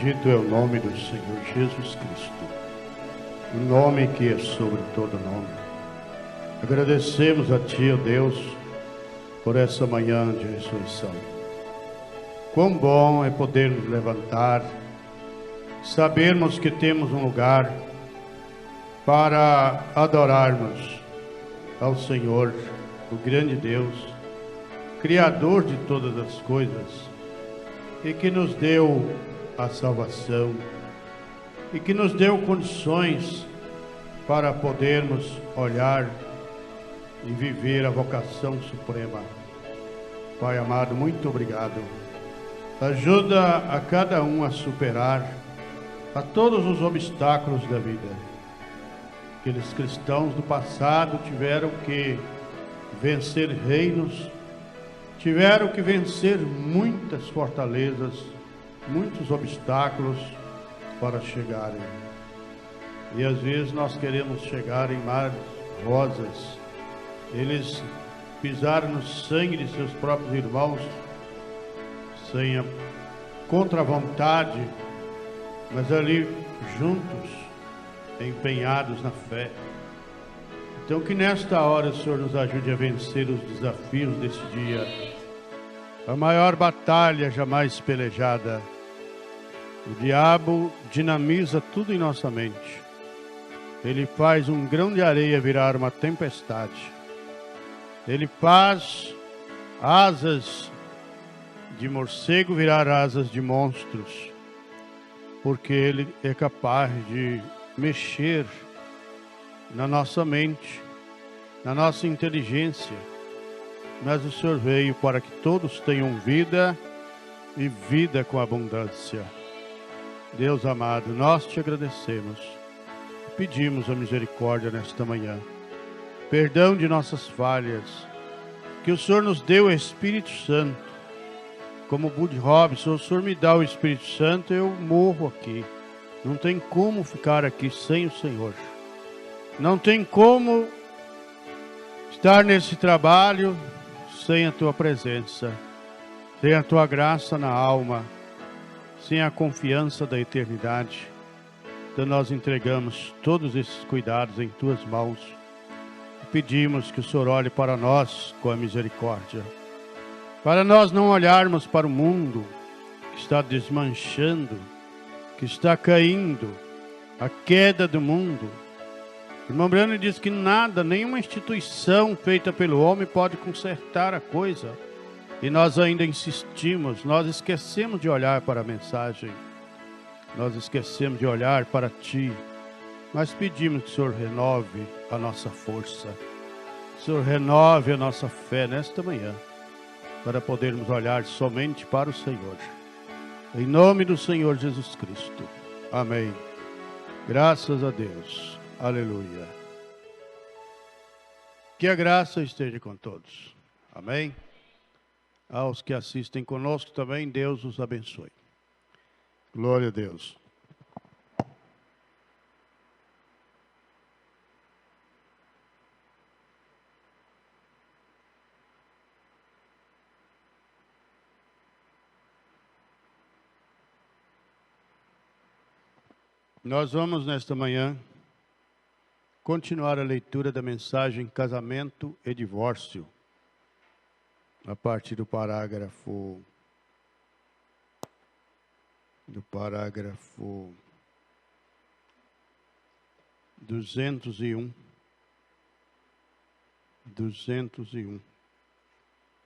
Bendito é o nome do Senhor Jesus Cristo, o nome que é sobre todo nome. Agradecemos a Ti, ó Deus, por essa manhã de ressurreição. Quão bom é poder nos levantar, sabermos que temos um lugar para adorarmos ao Senhor, o grande Deus, Criador de todas as coisas, e que nos deu a salvação, e que nos deu condições para podermos olhar e viver a vocação suprema. Pai amado, muito obrigado. Ajuda a cada um a superar a todos os obstáculos da vida. Aqueles cristãos do passado tiveram que vencer reinos, tiveram que vencer muitas fortalezas, muitos obstáculos para chegarem. E às vezes nós queremos chegar em mares rosas. Eles pisaram no sangue de seus próprios irmãos, sem a contra-vontade, mas ali juntos, empenhados na fé. Então que nesta hora o Senhor nos ajude a vencer os desafios desse dia. A maior batalha jamais pelejada. O diabo dinamiza tudo em nossa mente. Ele faz um grão de areia virar uma tempestade. Ele faz asas de morcego virar asas de monstros. Porque ele é capaz de mexer na nossa mente, na nossa inteligência. Mas o Senhor veio para que todos tenham vida e vida com abundância. Deus amado, nós te agradecemos. Pedimos a misericórdia nesta manhã. Perdão de nossas falhas. Que o Senhor nos dê o Espírito Santo. Como Bud Robson, o Senhor me dá o Espírito Santo, eu morro aqui. Não tem como ficar aqui sem o Senhor. Não tem como estar nesse trabalho sem a Tua presença, sem a Tua graça na alma, sem a confiança da eternidade. Então nós entregamos todos esses cuidados em Tuas mãos. E pedimos que o Senhor olhe para nós com a misericórdia. Para nós não olharmos para o mundo que está desmanchando, que está caindo, a queda do mundo. O irmão Brano diz que nada, nenhuma instituição feita pelo homem pode consertar a coisa. E nós ainda insistimos, nós esquecemos de olhar para a mensagem. Nós esquecemos de olhar para Ti. Nós pedimos que o Senhor renove a nossa força. Que o Senhor renove a nossa fé nesta manhã, para podermos olhar somente para o Senhor. Em nome do Senhor Jesus Cristo. Amém. Graças a Deus. Aleluia. Que a graça esteja com todos. Amém. Aos que assistem conosco também, Deus os abençoe. Glória a Deus. Nós vamos nesta manhã continuar a leitura da mensagem Casamento e Divórcio, a partir do parágrafo 201.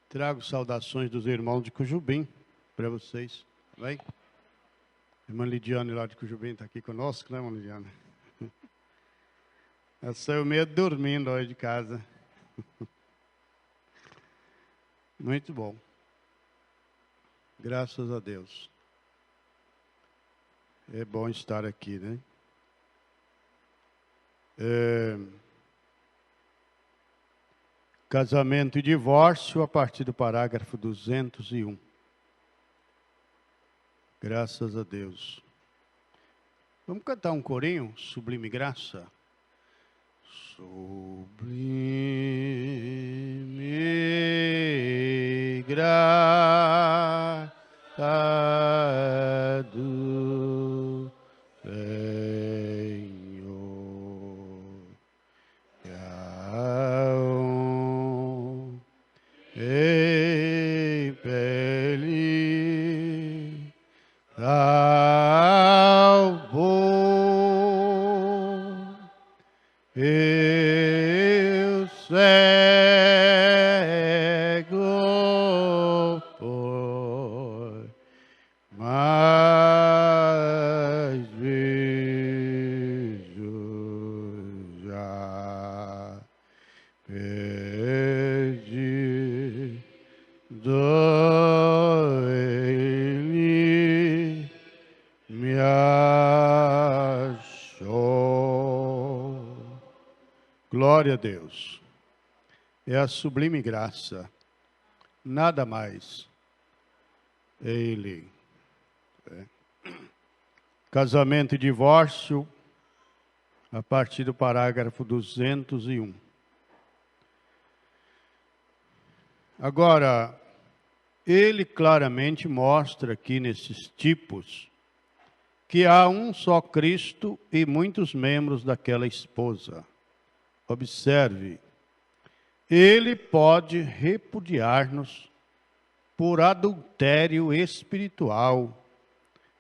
Trago saudações dos irmãos de Cujubim para vocês. Vai? Irmã Lidiane lá de Cujubim está aqui conosco, né, irmã Lidiane? Ela saiu meio dormindo hoje de casa. Muito bom. Graças a Deus. É bom estar aqui, né? Casamento e divórcio, a partir do parágrafo 201. Graças a Deus. Vamos cantar um corinho? Sublime Graça. Sublime graça do impeli salvou. Eu cego foi, mas vejo já. Perdido ele me achou. Glória a Deus. É a sublime graça. Nada mais. Ele. Casamento e divórcio, a partir do parágrafo 201. Agora, ele claramente mostra aqui nesses tipos que há um só Cristo e muitos membros daquela esposa. Observe, ele pode repudiar-nos por adultério espiritual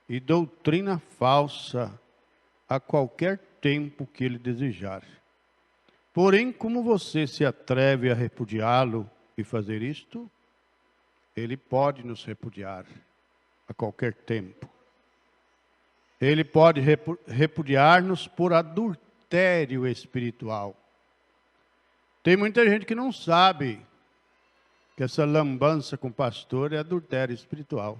e doutrina falsa a qualquer tempo que ele desejar. Porém, como você se atreve a repudiá-lo e fazer isto, ele pode nos repudiar a qualquer tempo. Ele pode repudiar-nos por adultério espiritual. Tem muita gente que não sabe que essa lambança com o pastor é adultério espiritual.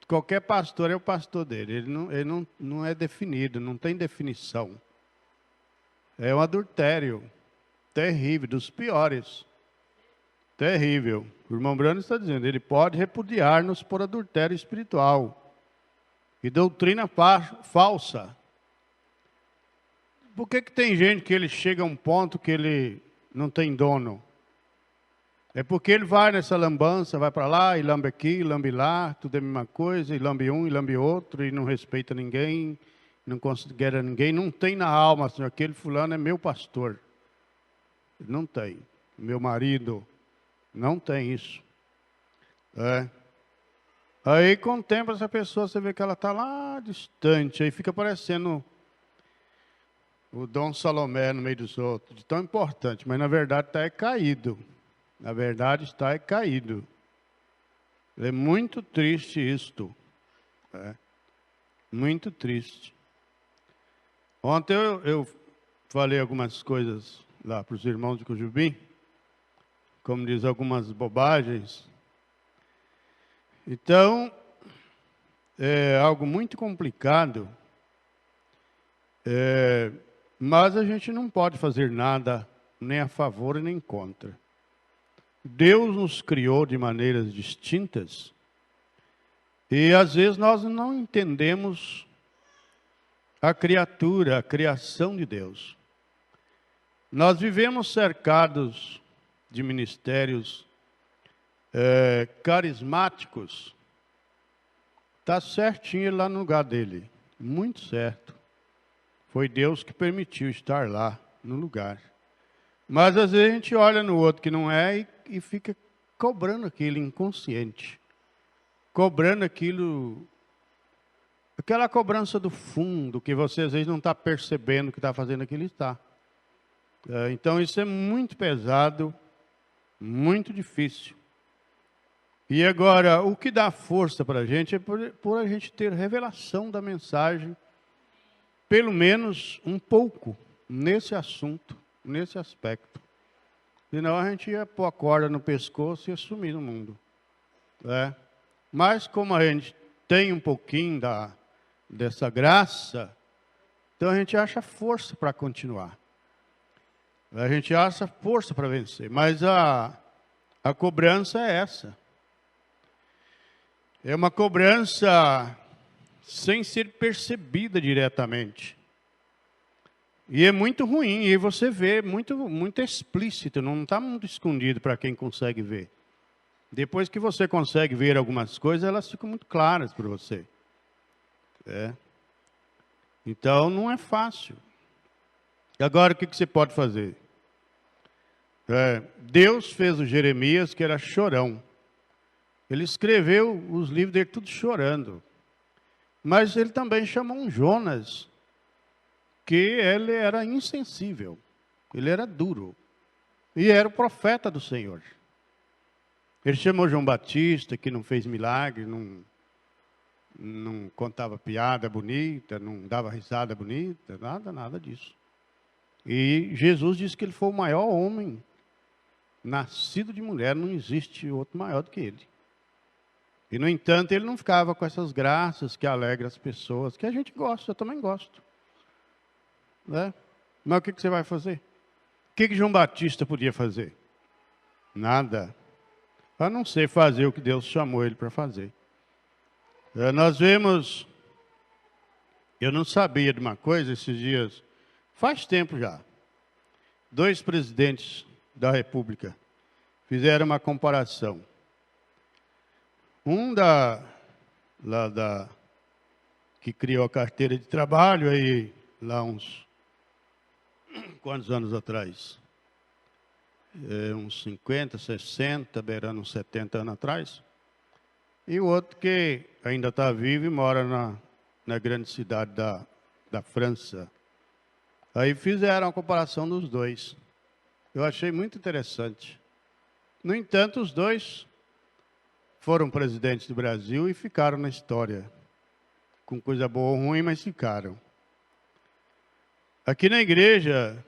Qualquer pastor é o pastor dele, ele não é definido, não tem definição. É um adultério terrível, dos piores. Terrível. O irmão Brano está dizendo, ele pode repudiar-nos por adultério espiritual e doutrina falsa. Por que tem gente que ele chega a um ponto que ele não tem dono? É porque ele vai nessa lambança, vai para lá, e lambe aqui, lambe lá, tudo é a mesma coisa, e lambe um, e lambe outro, e não respeita ninguém, não considera ninguém, não tem na alma, assim, aquele fulano é meu pastor. Não tem. Meu marido, não tem isso. Aí, com o tempo, essa pessoa, você vê que ela está lá distante, aí fica parecendo o Dom Salomé no meio dos outros, de tão importante, mas na verdade está caído. Na verdade está caído. É muito triste isto. Muito triste. Ontem eu falei algumas coisas lá para os irmãos de Cujubim, como diz, algumas bobagens. Então, é algo muito complicado, mas a gente não pode fazer nada nem a favor nem contra. Deus nos criou de maneiras distintas e às vezes nós não entendemos a criatura, a criação de Deus. Nós vivemos cercados de ministérios carismáticos. Está certinho lá no lugar dele, muito certo. Foi Deus que permitiu estar lá no lugar. Mas às vezes a gente olha no outro que não é e fica cobrando aquilo inconsciente. Cobrando aquilo, aquela cobrança do fundo, que você às vezes não está percebendo que está fazendo aquilo e está. Então isso é muito pesado, muito difícil. E agora, o que dá força para a gente é por a gente ter revelação da mensagem, pelo menos um pouco, nesse assunto, nesse aspecto. Senão a gente ia pôr a corda no pescoço e ia sumir no mundo. Mas como a gente tem um pouquinho dessa graça, então a gente acha força para continuar. A gente acha força para vencer. Mas a cobrança é essa. É uma cobrança sem ser percebida diretamente. E é muito ruim, e você vê muito explícito, não está muito escondido para quem consegue ver. Depois que você consegue ver algumas coisas, elas ficam muito claras para você. Então, não é fácil. E agora, o que você pode fazer? Deus fez o Jeremias, que era chorão. Ele escreveu os livros dele tudo chorando. Mas ele também chamou um Jonas, que ele era insensível, ele era duro, e era o profeta do Senhor. Ele chamou João Batista, que não fez milagre, não contava piada bonita, não dava risada bonita, nada disso. E Jesus disse que ele foi o maior homem nascido de mulher, não existe outro maior do que ele. E, no entanto, ele não ficava com essas graças que alegram as pessoas, que a gente gosta, eu também gosto. Né? Mas o que você vai fazer? O que João Batista podia fazer? Nada. A não ser fazer o que Deus chamou ele para fazer. Nós vemos, eu não sabia de uma coisa esses dias, faz tempo já. 2 presidentes da República fizeram uma comparação. Um que criou a carteira de trabalho aí lá uns quantos anos atrás? Uns 50, 60, beirando uns 70 anos atrás. E o outro que ainda está vivo e mora na grande cidade da França. Aí fizeram a comparação dos dois. Eu achei muito interessante. No entanto, os dois foram presidentes do Brasil e ficaram na história. Com coisa boa ou ruim, mas ficaram. Aqui na igreja,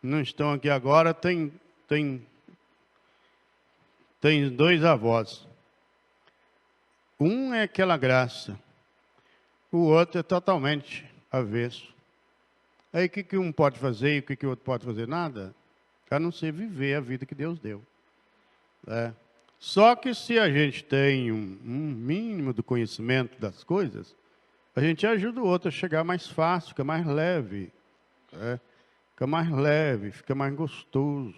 não estão aqui agora, tem 2 avós. Um é aquela graça, o outro é totalmente avesso. Aí o que um pode fazer e o que o outro pode fazer? Nada, a não ser viver a vida que Deus deu. Só que se a gente tem um mínimo do conhecimento das coisas, a gente ajuda o outro a chegar mais fácil, fica mais leve. Fica mais leve, fica mais gostoso.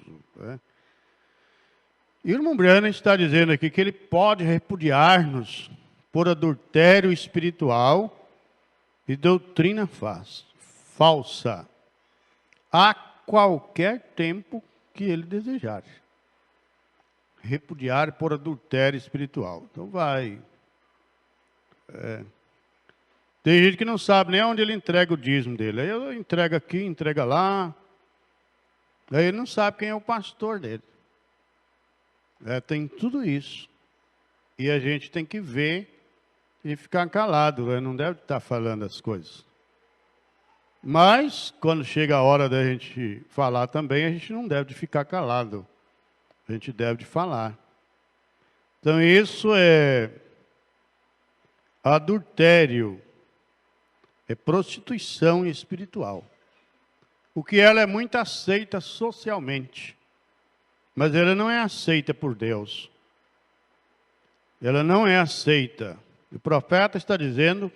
E o irmão Branham está dizendo aqui que ele pode repudiar-nos por adultério espiritual e doutrina falsa a qualquer tempo que ele desejar. Repudiar por adultério espiritual. Então vai. Tem gente que não sabe nem onde ele entrega o dízimo dele. Aí ele entrega aqui, entrega lá. Aí ele não sabe quem é o pastor dele. Tem tudo isso. E a gente tem que ver e ficar calado. Não deve estar falando as coisas. Mas, quando chega a hora da gente falar também, a gente não deve ficar calado. A gente deve falar. Então, isso é adultério. É prostituição espiritual. O que ela é muito aceita socialmente. Mas ela não é aceita por Deus. Ela não é aceita. O profeta está dizendo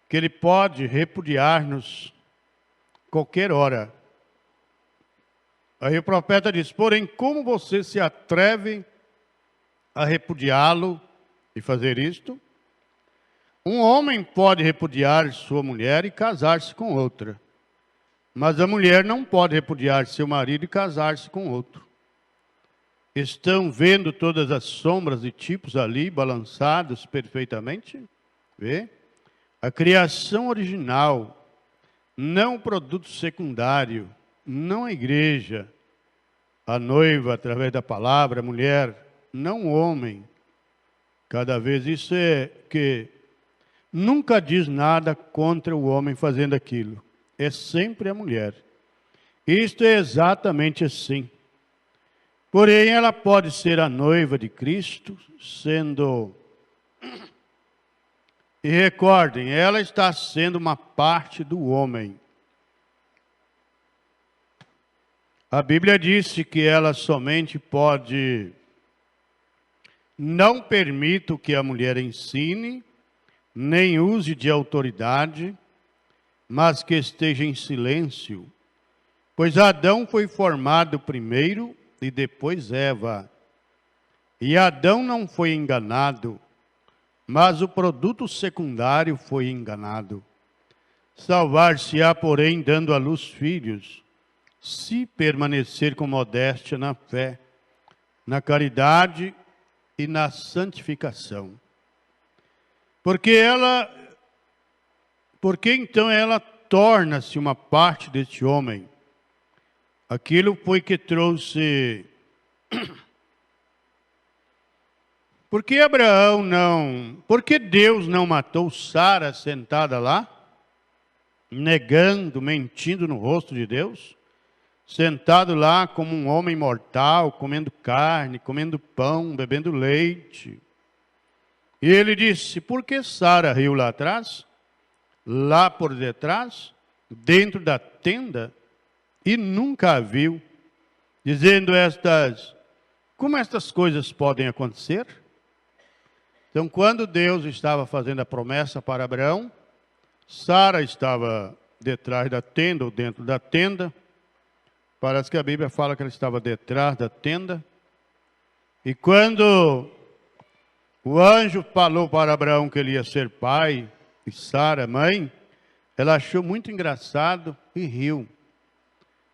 que ele pode repudiar-nos qualquer hora. Aí o profeta diz: porém, como você se atreve a repudiá-lo e fazer isto? Um homem pode repudiar sua mulher e casar-se com outra. Mas a mulher não pode repudiar seu marido e casar-se com outro. Estão vendo todas as sombras e tipos ali, balançados perfeitamente? Vê? A criação original, não o produto secundário, não a igreja, a noiva através da palavra, a mulher, não o homem. Cada vez isso é que nunca diz nada contra o homem fazendo aquilo. É sempre a mulher. Isto é exatamente assim. Porém, ela pode ser a noiva de Cristo, sendo... E recordem, ela está sendo uma parte do homem. A Bíblia disse que ela somente pode... Não permita que a mulher ensine, nem use de autoridade, mas que esteja em silêncio. Pois Adão foi formado primeiro e depois Eva. E Adão não foi enganado, mas o produto secundário foi enganado. Salvar-se-á, porém, dando à luz filhos, se permanecer com modéstia na fé, na caridade e na santificação. Porque então ela torna-se uma parte deste homem. Aquilo foi que trouxe... Por que Deus não matou Sara sentada lá, negando, mentindo no rosto de Deus? Sentado lá como um homem mortal, comendo carne, comendo pão, bebendo leite. E ele disse, por que Sara riu lá atrás? Lá por detrás, dentro da tenda, e nunca a viu, dizendo como estas coisas podem acontecer? Então, quando Deus estava fazendo a promessa para Abraão, Sara estava detrás da tenda, ou dentro da tenda. Parece que a Bíblia fala que ela estava detrás da tenda. E quando o anjo falou para Abraão que ele ia ser pai, e Sara mãe, ela achou muito engraçado e riu.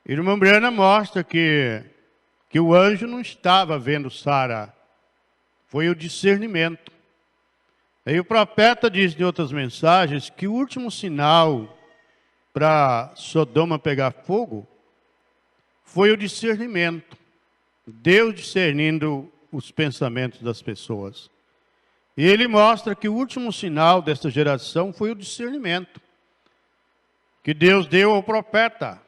Irmã Briana mostra que o anjo não estava vendo Sara, foi o discernimento. Aí o profeta diz em outras mensagens que o último sinal para Sodoma pegar fogo foi o discernimento. Deus discernindo os pensamentos das pessoas. E ele mostra que o último sinal desta geração foi o discernimento que Deus deu ao profeta.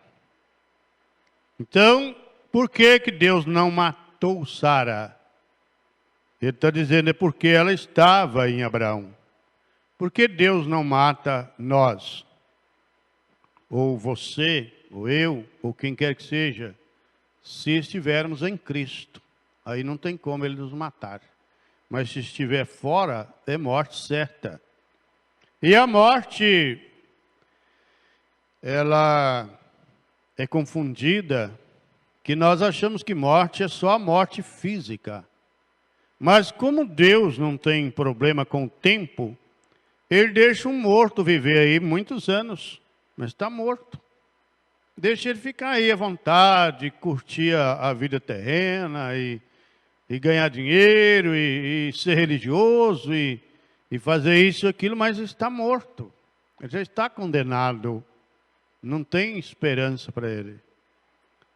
Então, por que Deus não matou Sara? Ele está dizendo, é porque ela estava em Abraão. Por que Deus não mata nós? Ou você, ou eu, ou quem quer que seja, se estivermos em Cristo. Aí não tem como Ele nos matar. Mas se estiver fora, é morte certa. E a morte, ela é confundida, que nós achamos que morte é só a morte física. Mas como Deus não tem problema com o tempo, Ele deixa um morto viver aí muitos anos, mas está morto. Deixa ele ficar aí à vontade, curtir a vida terrena e ganhar dinheiro e ser religioso e fazer isso e aquilo, mas está morto. Ele já está condenado. Não tem esperança para ele.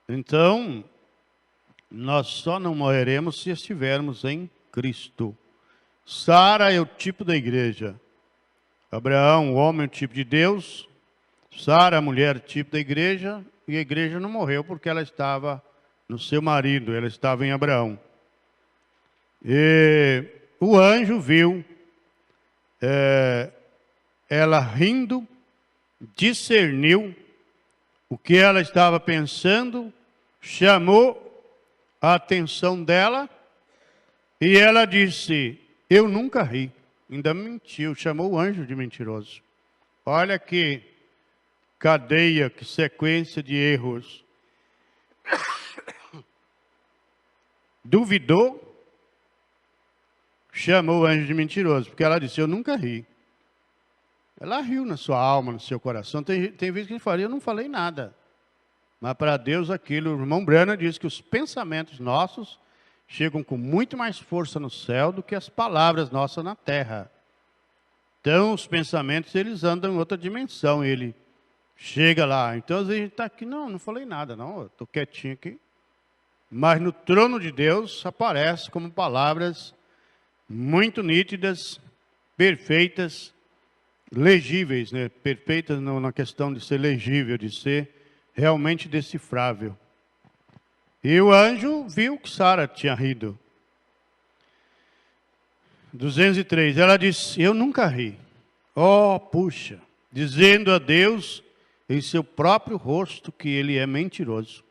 Então, nós só não morreremos se estivermos em Cristo. Sara é o tipo da igreja. Abraão, o homem, é o tipo de Deus. Sara, a mulher, o tipo da igreja. E a igreja não morreu porque ela estava no seu marido, ela estava em Abraão. E o anjo viu ela rindo, discerniu o que ela estava pensando, chamou a atenção dela e ela disse, eu nunca ri. Ainda mentiu, chamou o anjo de mentiroso. Olha que cadeia, que sequência de erros. Duvidou, chamou o anjo de mentiroso, porque ela disse, eu nunca ri. Ela riu na sua alma, no seu coração. Tem vezes que a gente fala, eu não falei nada. Mas para Deus aquilo, o irmão Brana diz que os pensamentos nossos chegam com muito mais força no céu do que as palavras nossas na terra. Então os pensamentos, eles andam em outra dimensão, ele chega lá. Então às vezes a gente está aqui, não falei nada, não, estou quietinho aqui. Mas no trono de Deus aparece como palavras muito nítidas, perfeitas, legíveis, né? Perfeitas na questão de ser legível, de ser realmente decifrável. E o anjo viu que Sara tinha rido. 203, ela disse, eu nunca ri. Oh, puxa, dizendo a Deus em seu próprio rosto que ele é mentiroso.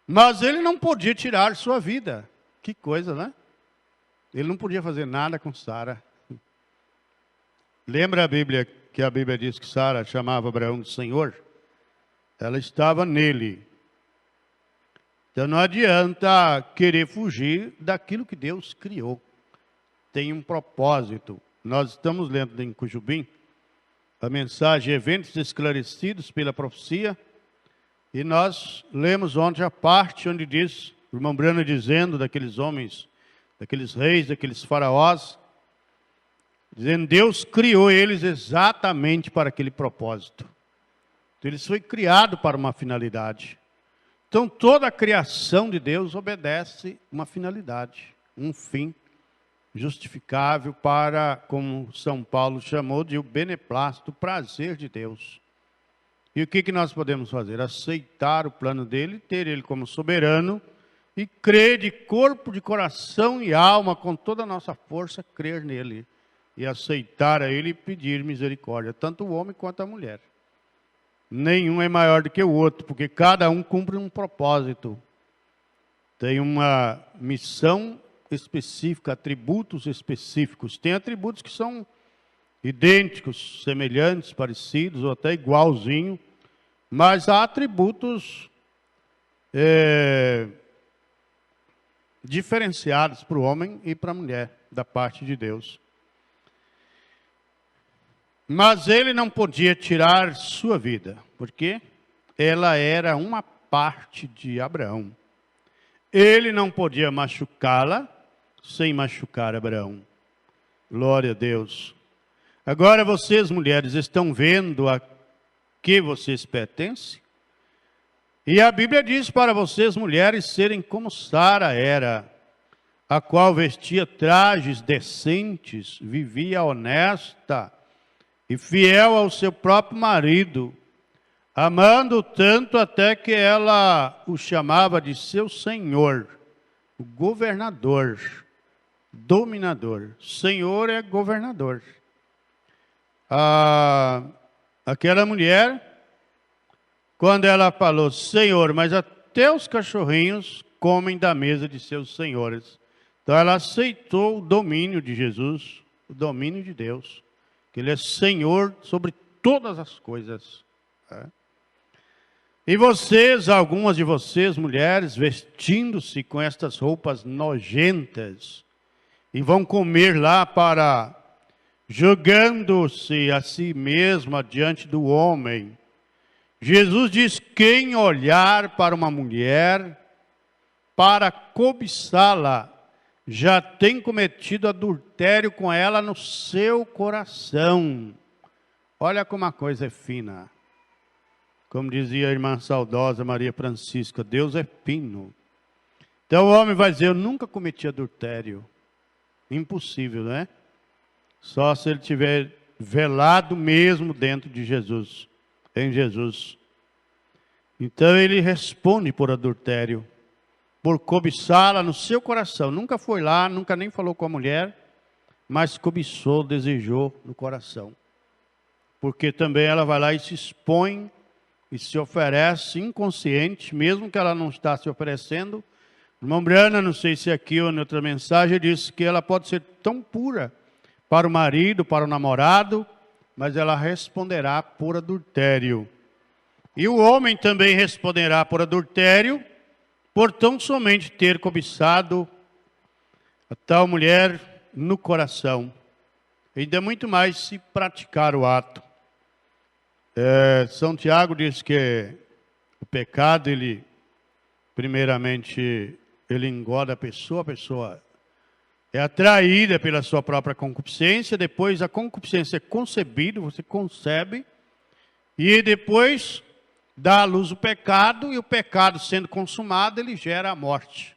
Mas ele não podia tirar sua vida. Que coisa, né? Ele não podia fazer nada com Sara. Lembra a Bíblia, que a Bíblia diz que Sara chamava Abraão de Senhor? Ela estava nele. Então não adianta querer fugir daquilo que Deus criou. Tem um propósito. Nós estamos lendo em Cujubim a mensagem Eventos Esclarecidos pela Profecia. E nós lemos ontem a parte onde diz, o irmão Brano dizendo daqueles homens, daqueles reis, daqueles faraós, dizendo, Deus criou eles exatamente para aquele propósito. Então, eles foram criados para uma finalidade. Então, toda a criação de Deus obedece uma finalidade, um fim justificável para, como São Paulo chamou, de o beneplácito, o prazer de Deus. E o que nós podemos fazer? Aceitar o plano dele, ter ele como soberano e crer de corpo, de coração e alma, com toda a nossa força, crer nele e aceitar a ele e pedir misericórdia, tanto o homem quanto a mulher. Nenhum é maior do que o outro, porque cada um cumpre um propósito. Tem uma missão específica, atributos específicos. Tem atributos que são idênticos, semelhantes, parecidos ou até igualzinho, mas há atributos diferenciados para o homem e para a mulher, da parte de Deus. Mas ele não podia tirar sua vida, porque ela era uma parte de Abraão. Ele não podia machucá-la sem machucar Abraão. Glória a Deus. Agora vocês, mulheres, estão vendo a que vocês pertencem? E a Bíblia diz para vocês, mulheres, serem como Sara era, a qual vestia trajes decentes, vivia honesta e fiel ao seu próprio marido, amando tanto até que ela o chamava de seu senhor, o governador, dominador. Senhor é governador. Aquela mulher, quando ela falou, Senhor, mas até os cachorrinhos comem da mesa de seus senhores. Então ela aceitou o domínio de Jesus, o domínio de Deus, que Ele é Senhor sobre todas as coisas. E vocês, algumas de vocês, mulheres, vestindo-se com estas roupas nojentas, e vão comer lá para, jogando-se a si mesma diante do homem. Jesus diz, quem olhar para uma mulher, para cobiçá-la, já tem cometido adultério com ela no seu coração. Olha como a coisa é fina. Como dizia a irmã saudosa Maria Francisca, Deus é fino. Então o homem vai dizer, eu nunca cometi adultério. Impossível, não é? Só se ele tiver velado mesmo dentro de Jesus, em Jesus. Então ele responde por adultério, por cobiçá-la no seu coração. Nunca foi lá, nunca nem falou com a mulher, mas cobiçou, desejou no coração. Porque também ela vai lá e se expõe e se oferece inconsciente, mesmo que ela não está se oferecendo. Irmã Briana, não sei se aqui ou em outra mensagem, disse que ela pode ser tão pura para o marido, para o namorado, mas ela responderá por adultério. E o homem também responderá por adultério, por tão somente ter cobiçado a tal mulher no coração. Ainda muito mais se praticar o ato. São Tiago diz que o pecado, ele, primeiramente, ele engorda a pessoa é atraída pela sua própria concupiscência, depois a concupiscência é concebida, você concebe, e depois dá à luz o pecado, e o pecado sendo consumado, ele gera a morte.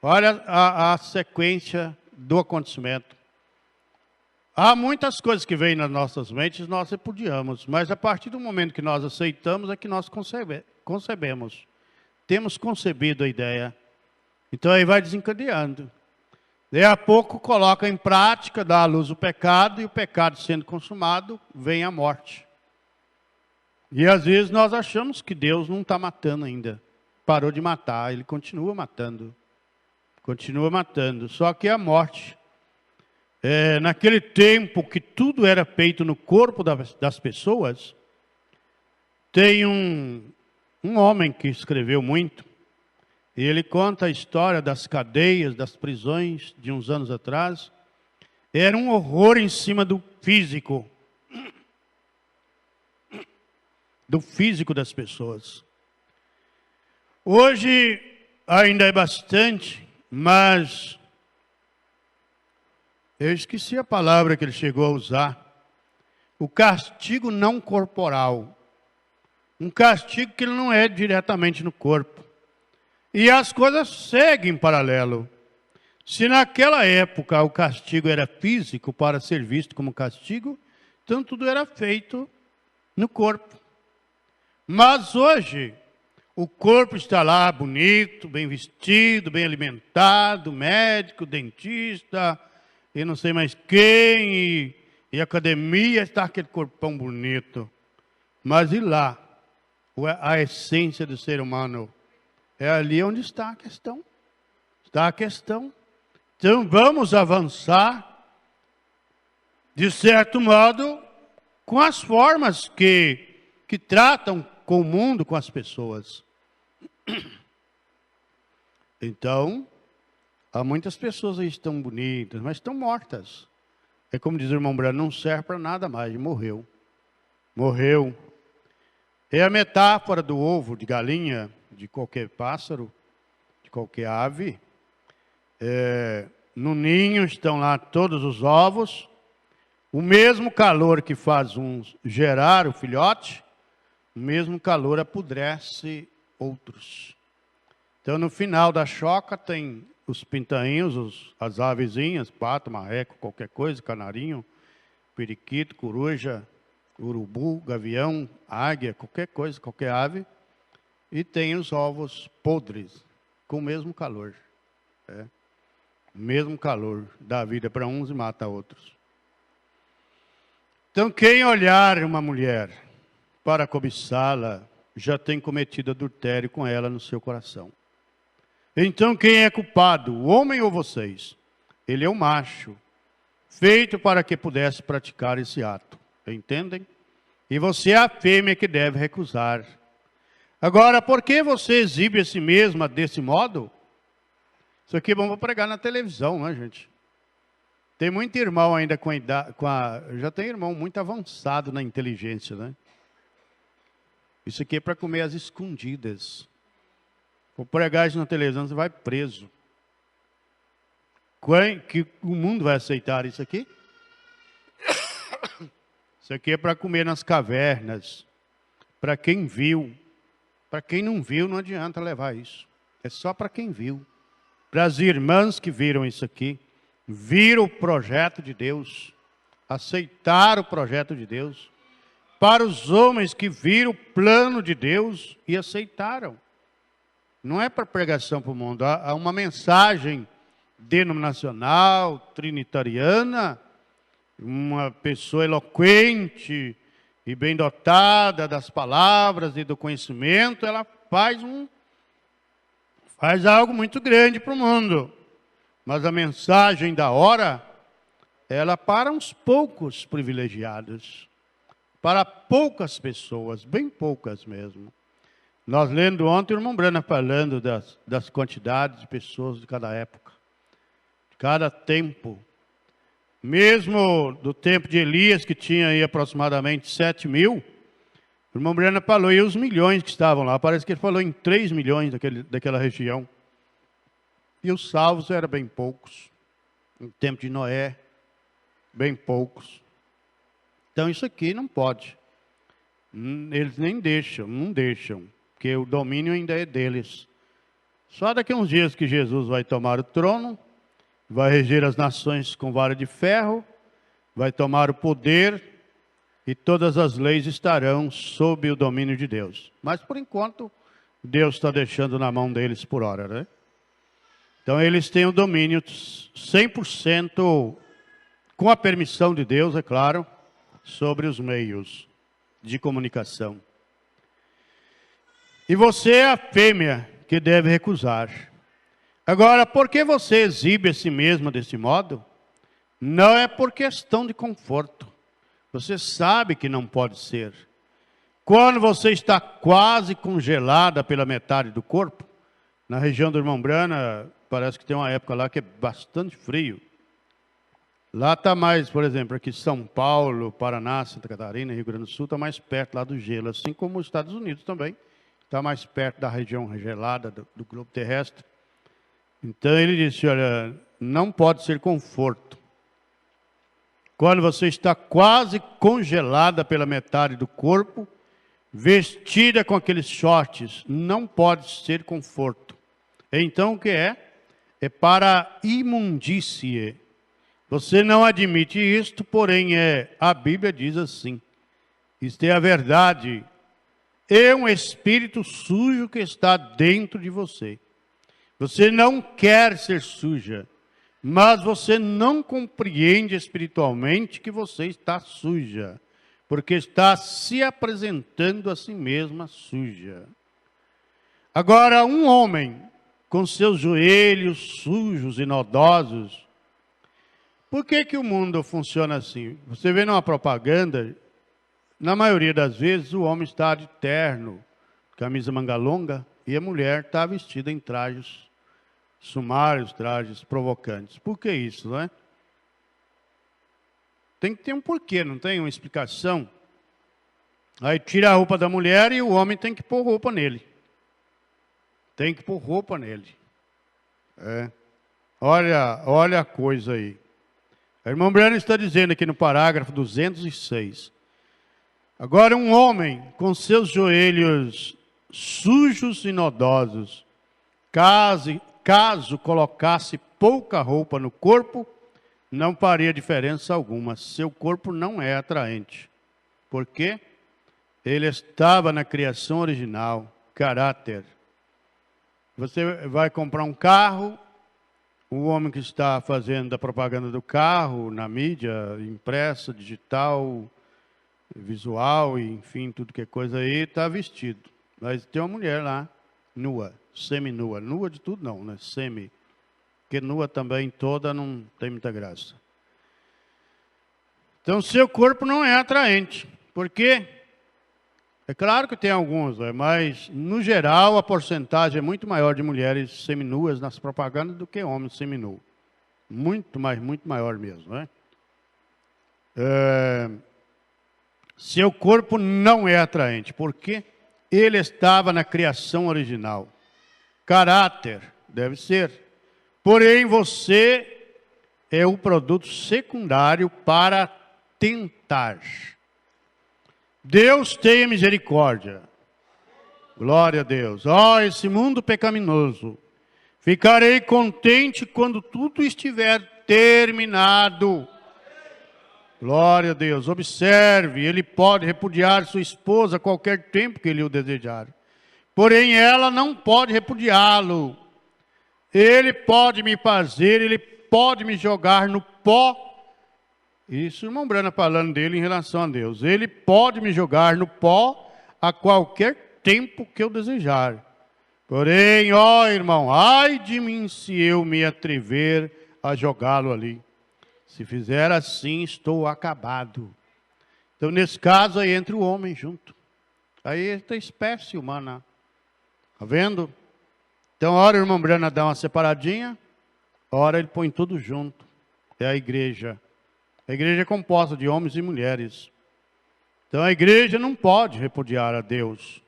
Olha a sequência do acontecimento. Há muitas coisas que vêm nas nossas mentes, nós repudiamos, mas a partir do momento que nós aceitamos, é que nós concebemos. Temos concebido a ideia. Então aí vai desencadeando. Daí a pouco coloca em prática, dá à luz o pecado, e o pecado sendo consumado, vem a morte. E às vezes nós achamos que Deus não está matando ainda. Parou de matar, Ele continua matando. Continua matando. Só que a morte, naquele tempo que tudo era feito no corpo das pessoas, tem um homem que escreveu muito, e ele conta a história das cadeias, das prisões de uns anos atrás. Era um horror em cima do físico das pessoas. Hoje ainda é bastante, mas eu esqueci a palavra que ele chegou a usar. O castigo não corporal. Um castigo que não é diretamente no corpo. E as coisas seguem em paralelo. Se naquela época o castigo era físico para ser visto como castigo, então tudo era feito no corpo. Mas hoje, o corpo está lá bonito, bem vestido, bem alimentado, médico, dentista, e não sei mais quem, e academia, está aquele corpão bonito. Mas e lá? A essência do ser humano? É ali onde está a questão. Está a questão. Então vamos avançar, de certo modo, com as formas que tratam com o mundo, com as pessoas. Então, há muitas pessoas aí que estão bonitas, mas estão mortas. É como diz o irmão Brano, não serve para nada mais, morreu. Morreu. É a metáfora do ovo de galinha, de qualquer pássaro, de qualquer ave. No ninho estão lá todos os ovos. O mesmo calor que faz gerar o filhote, o mesmo calor apodrece outros. Então, no final da choca, tem os pintainhos, as avezinhas, pato, marreco, qualquer coisa, canarinho, periquito, coruja, urubu, gavião, águia, qualquer coisa, qualquer ave. E tem os ovos podres, com o mesmo calor. O mesmo calor dá vida para uns e mata outros. Então, quem olhar uma mulher para cobiçá-la, já tem cometido adultério com ela no seu coração. Então, quem é culpado, o homem ou vocês? Ele é o macho, feito para que pudesse praticar esse ato. Entendem? E você é a fêmea que deve recusar. Agora, por que você exibe a si mesma desse modo? Isso aqui é bom para pregar na televisão, né, gente? Tem muito irmão ainda já tem irmão muito avançado na inteligência, né? Isso aqui é para comer às escondidas. Por pregar isso na televisão, você vai preso. Que o mundo vai aceitar isso aqui? Isso aqui é para comer nas cavernas. Para quem viu. Para quem não viu, não adianta levar isso. É só para quem viu. Para as irmãs que viram isso aqui, viram o projeto de Deus, aceitaram o projeto de Deus. Para os homens que viram o plano de Deus e aceitaram. Não é para pregação para o mundo. Há uma mensagem denominacional, trinitariana, uma pessoa eloquente e bem dotada das palavras e do conhecimento, ela faz algo muito grande para o mundo. Mas a mensagem da hora, ela para uns poucos privilegiados, para poucas pessoas, bem poucas mesmo. Nós lendo ontem o irmão Brana falando das quantidades de pessoas de cada época, de cada tempo. Mesmo do tempo de Elias, que tinha aí aproximadamente 7.000, o irmão Brana falou, e os milhões que estavam lá, parece que ele falou em 3 milhões daquela região. E os salvos eram bem poucos. No tempo de Noé, bem poucos. Então isso aqui não pode. Eles nem deixam, não deixam. Porque o domínio ainda é deles. Só daqui a uns dias que Jesus vai tomar o trono, vai reger as nações com vara de ferro, vai tomar o poder e todas as leis estarão sob o domínio de Deus. Mas por enquanto, Deus está deixando na mão deles por hora, né? Então eles têm o domínio 100%, com a permissão de Deus, é claro, sobre os meios de comunicação. E você é a fêmea que deve recusar. Agora, por que você exibe a si mesma desse modo? Não é por questão de conforto. Você sabe que não pode ser. Quando você está quase congelada pela metade do corpo, na região do irmão Brana, parece que tem uma época lá que é bastante frio. Lá está mais, por exemplo, aqui São Paulo, Paraná, Santa Catarina, Rio Grande do Sul, está mais perto lá do gelo, assim como os Estados Unidos também. está mais perto da região gelada do globo terrestre. Então ele disse, olha, não pode ser conforto. Quando você está quase congelada pela metade do corpo, vestida com aqueles shorts, não pode ser conforto. Então o que é? É para imundície. Você não admite isto, porém a Bíblia diz assim. Isto é a verdade. É um espírito sujo que está dentro de você. Você não quer ser suja, mas você não compreende espiritualmente que você está suja, porque está se apresentando a si mesma suja. Agora, um homem com seus joelhos sujos e nodosos, por que o mundo funciona assim? Você vê numa propaganda, na maioria das vezes o homem está de terno, camisa manga longa, e a mulher está vestida em trajes sumários, trajes provocantes. Por que isso, não é? Tem que ter um porquê, não tem uma explicação. Aí tira a roupa da mulher e o homem tem que pôr roupa nele. Tem que pôr roupa nele. Olha a coisa aí. A irmã Brana está dizendo aqui no parágrafo 206. Agora um homem com seus joelhos sujos e nodosos, caso colocasse pouca roupa no corpo, não faria diferença alguma. Seu corpo não é atraente. Por quê? Ele estava na criação original, caráter. Você vai comprar um carro, o homem que está fazendo a propaganda do carro, na mídia, impressa, digital, visual, enfim, tudo que é coisa aí, está vestido. Mas tem uma mulher lá, nua, semi-nua. Nua de tudo não, né? Semi. Porque nua também toda não tem muita graça. Então, seu corpo não é atraente. Por quê? É claro que tem alguns, mas, no geral, a porcentagem é muito maior de mulheres seminuas nas propagandas do que homens seminus. Muito maior mesmo, né? Seu corpo não é atraente. Por quê? Ele estava na criação original. Caráter, deve ser. Porém, você é o produto secundário para tentar. Deus tenha misericórdia. Glória a Deus. Esse mundo pecaminoso. Ficarei contente quando tudo estiver terminado. Glória a Deus. Observe, ele pode repudiar sua esposa a qualquer tempo que ele o desejar. Porém, ela não pode repudiá-lo. Ele pode me jogar no pó. Isso, irmão Brana falando dele em relação a Deus. Ele pode me jogar no pó a qualquer tempo que eu desejar. Porém, irmão, ai de mim se eu me atrever a jogá-lo ali. Se fizer assim, estou acabado. Então, nesse caso, aí entra o homem junto. Aí entra a espécie humana. Está vendo? Então, ora o irmão Brana dá uma separadinha, ora ele põe tudo junto. É a igreja. A igreja é composta de homens e mulheres. Então a igreja não pode repudiar a Deus.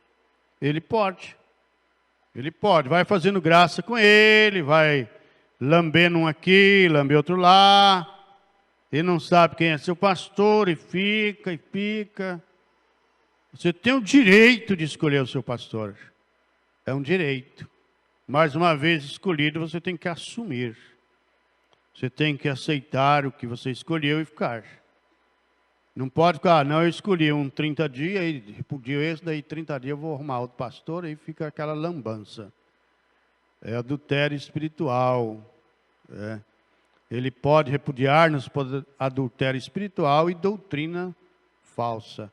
Ele pode. Ele pode. Vai fazendo graça com ele, vai lambendo um aqui, lambe outro lá. Ele não sabe quem é seu pastor e fica. Você tem o direito de escolher o seu pastor. É um direito. Mais uma vez escolhido, você tem que assumir. Você tem que aceitar o que você escolheu e ficar. Não pode ficar, não, eu escolhi um 30 dias, e repudio esse, daí 30 dias eu vou arrumar outro pastor, aí fica aquela lambança. É adultério espiritual. Ele pode repudiar-nos por adultério espiritual e doutrina falsa.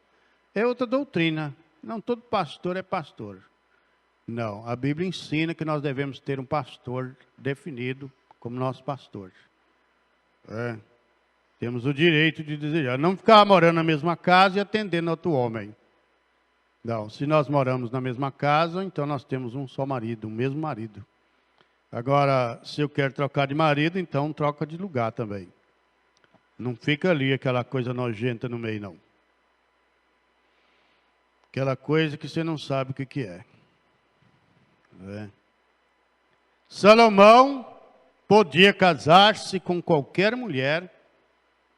É outra doutrina. Não todo pastor é pastor. Não, a Bíblia ensina que nós devemos ter um pastor definido como nosso pastor. Temos o direito de desejar. Não ficar morando na mesma casa e atendendo outro homem. Não, se nós moramos na mesma casa, então nós temos um só marido, um mesmo marido. Agora, se eu quero trocar de marido, então troca de lugar também. Não fica ali aquela coisa nojenta no meio, não. Aquela coisa que você não sabe o que é. Salomão podia casar-se com qualquer mulher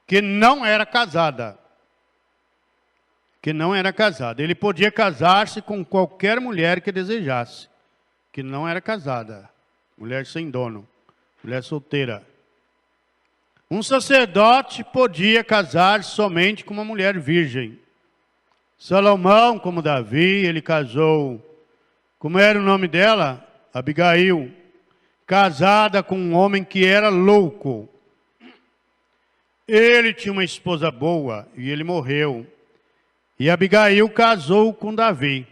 que não era casada. Ele podia casar-se com qualquer mulher que desejasse, que não era casada. Mulher sem dono, mulher solteira. Um sacerdote podia casar somente com uma mulher virgem. Salomão, como Davi, ele casou, como era o nome dela? Abigail, casada com um homem que era louco. Ele tinha uma esposa boa e ele morreu. E Abigail casou com Davi.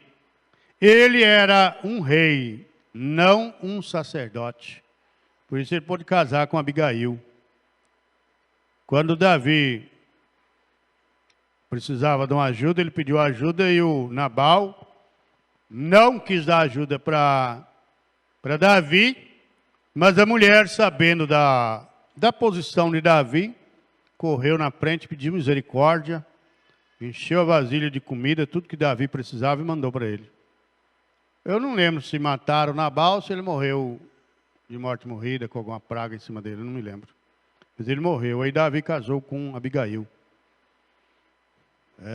Ele era um rei, não um sacerdote. Por isso ele pôde casar com Abigail. Quando Davi precisava de uma ajuda, ele pediu ajuda e o Nabal não quis dar ajuda para Davi, mas a mulher, sabendo da posição de Davi, correu na frente, pediu misericórdia, encheu a vasilha de comida, tudo que Davi precisava e mandou para ele. Eu não lembro se mataram Nabal ou se ele morreu de morte morrida, com alguma praga em cima dele, eu não me lembro. Mas ele morreu, aí Davi casou com Abigail.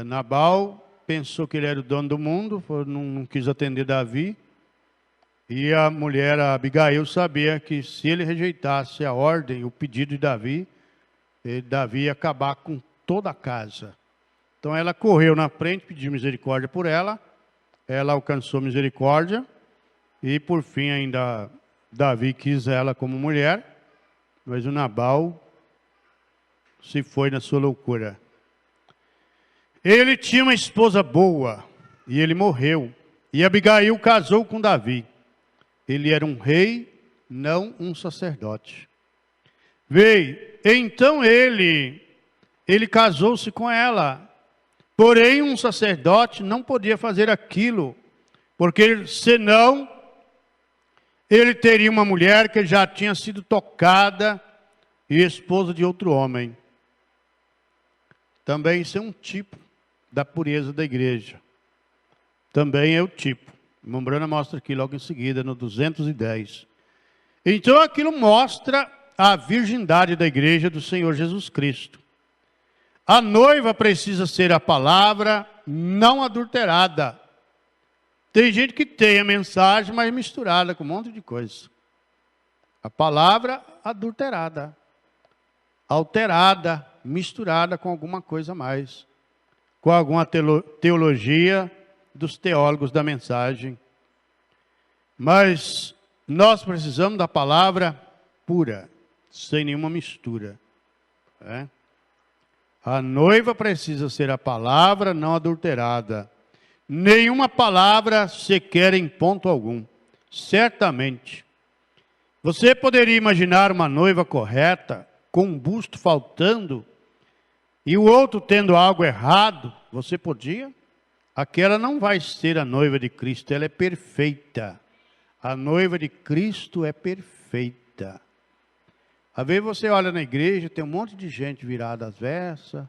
Nabal pensou que ele era o dono do mundo, não quis atender Davi. E a mulher, a Abigail, sabia que se ele rejeitasse a ordem, o pedido de Davi, Davi ia acabar com toda a casa. Então ela correu na frente, pediu misericórdia por ela. Ela alcançou misericórdia. E por fim ainda Davi quis ela como mulher. Mas o Nabal se foi na sua loucura. Ele tinha uma esposa boa e ele morreu. E Abigail casou com Davi. Ele era um rei, não um sacerdote. Veio, então ele casou-se com ela. Porém, um sacerdote não podia fazer aquilo, porque senão ele teria uma mulher que já tinha sido tocada e esposa de outro homem. Também isso é um tipo da pureza da igreja. Também é o tipo. Mombrana mostra aqui logo em seguida, no 210. Então aquilo mostra a virgindade da igreja do Senhor Jesus Cristo. A noiva precisa ser a palavra não adulterada. Tem gente que tem a mensagem, mas misturada com um monte de coisa. A palavra adulterada, alterada, misturada com alguma coisa a mais. Com alguma teologia dos teólogos da mensagem. Mas nós precisamos da palavra pura, sem nenhuma mistura. A noiva precisa ser a palavra não adulterada. Nenhuma palavra sequer em ponto algum. Certamente. Você poderia imaginar uma noiva correta, com um busto faltando, e o outro tendo algo errado? Você podia? Aquela não vai ser a noiva de Cristo, ela é perfeita. A noiva de Cristo é perfeita. Às vezes você olha na igreja, tem um monte de gente virada às avessas.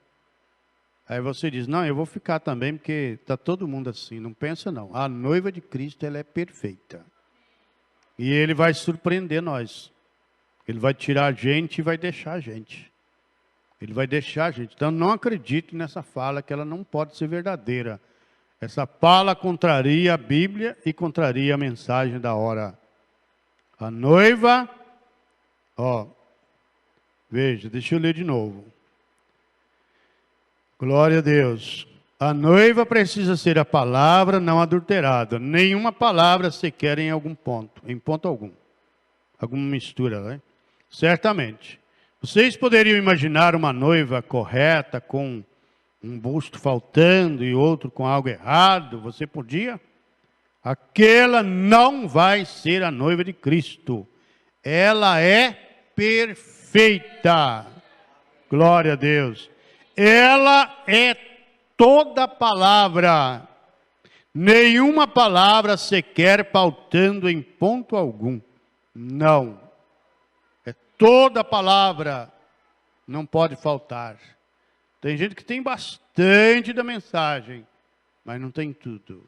Aí você diz, não, eu vou ficar também, porque está todo mundo assim. Não pensa não. A noiva de Cristo, ela é perfeita. E Ele vai surpreender nós. Ele vai tirar a gente e vai deixar a gente. Ele vai deixar a gente. Então não acredite nessa fala, que ela não pode ser verdadeira. Essa fala contraria a Bíblia e contraria a mensagem da hora. A noiva, veja, deixa eu ler de novo. Glória a Deus. A noiva precisa ser a palavra não adulterada. Nenhuma palavra sequer em algum ponto, em ponto algum. Alguma mistura, né? Certamente. Vocês poderiam imaginar uma noiva correta, com um busto faltando e outro com algo errado? Você podia? Aquela não vai ser a noiva de Cristo. Ela é perfeita. Glória a Deus. Ela é toda palavra. Nenhuma palavra sequer faltando em ponto algum. Não. É toda palavra. Não pode faltar. Tem gente que tem bastante da mensagem, mas não tem tudo.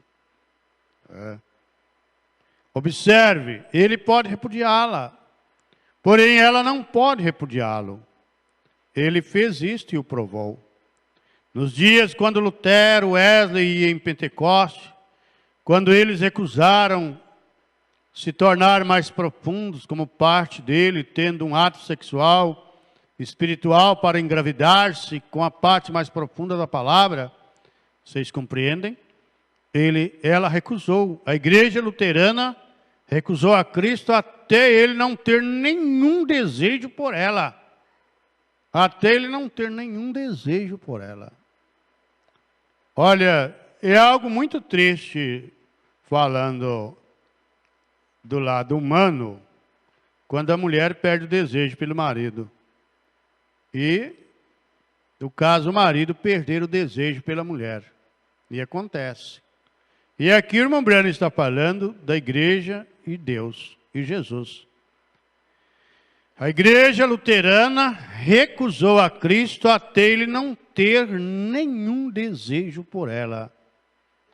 Observe, ele pode repudiá-la, porém ela não pode repudiá-lo. Ele fez isto e o provou. Nos dias quando Lutero, Wesley e em Pentecoste, quando eles recusaram se tornar mais profundos como parte dele, tendo um ato sexual, espiritual para engravidar-se com a parte mais profunda da palavra, vocês compreendem? Ela recusou. A igreja luterana recusou a Cristo até ele não ter nenhum desejo por ela. Até ele não ter nenhum desejo por ela. Olha, é algo muito triste, falando do lado humano, quando a mulher perde o desejo pelo marido. E, no caso, o marido perder o desejo pela mulher. E acontece. E aqui o irmão Branham está falando da igreja e Deus e Jesus. A igreja luterana recusou a Cristo até ele não ter nenhum desejo por ela.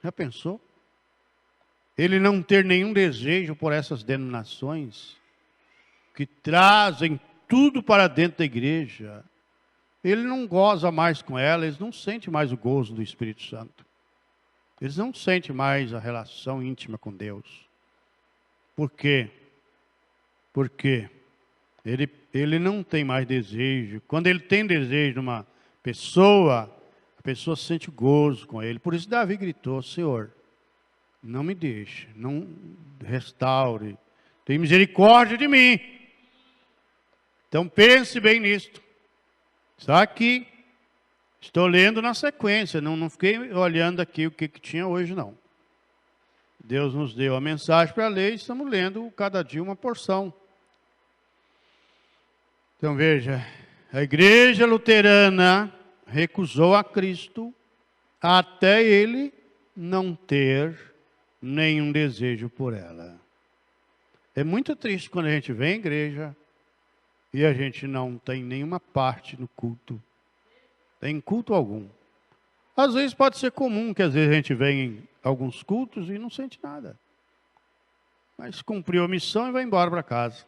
Já pensou? Ele não ter nenhum desejo por essas denominações que trazem tudo para dentro da igreja. Ele não goza mais com ela, eles não sentem mais o gozo do Espírito Santo. Eles não sentem mais a relação íntima com Deus. Por quê? Porque ele não tem mais desejo. Quando ele tem desejo de uma pessoa, a pessoa sente gozo com ele. Por isso Davi gritou: Senhor, não me deixe, não restaure, tem misericórdia de mim. Então pense bem nisto. Está aqui. Estou lendo na sequência, não fiquei olhando aqui o que tinha hoje, não. Deus nos deu a mensagem para ler e estamos lendo cada dia uma porção. Então veja, a igreja luterana recusou a Cristo até ele não ter nenhum desejo por ela. É muito triste quando a gente vem à igreja e a gente não tem nenhuma parte no culto. Tem culto algum. Às vezes pode ser comum que às vezes a gente vem em alguns cultos e não sente nada. Mas cumpriu a missão e vai embora para casa.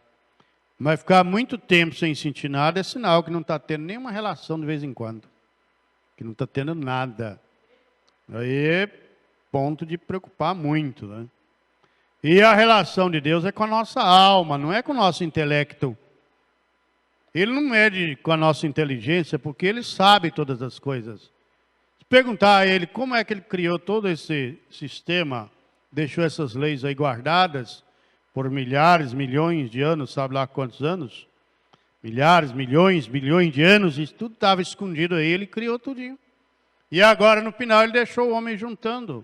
Mas ficar muito tempo sem sentir nada é sinal que não está tendo nenhuma relação de vez em quando. Que não está tendo nada. Aí é ponto de preocupar muito, né? E a relação de Deus é com a nossa alma, não é com o nosso intelecto. Ele não mede com a nossa inteligência, porque ele sabe todas as coisas. Se perguntar a ele como é que ele criou todo esse sistema, deixou essas leis aí guardadas por milhares, milhões de anos, sabe lá quantos anos? Milhares, milhões, bilhões de anos, isso tudo estava escondido aí, ele criou tudinho. E agora, no final, ele deixou o homem juntando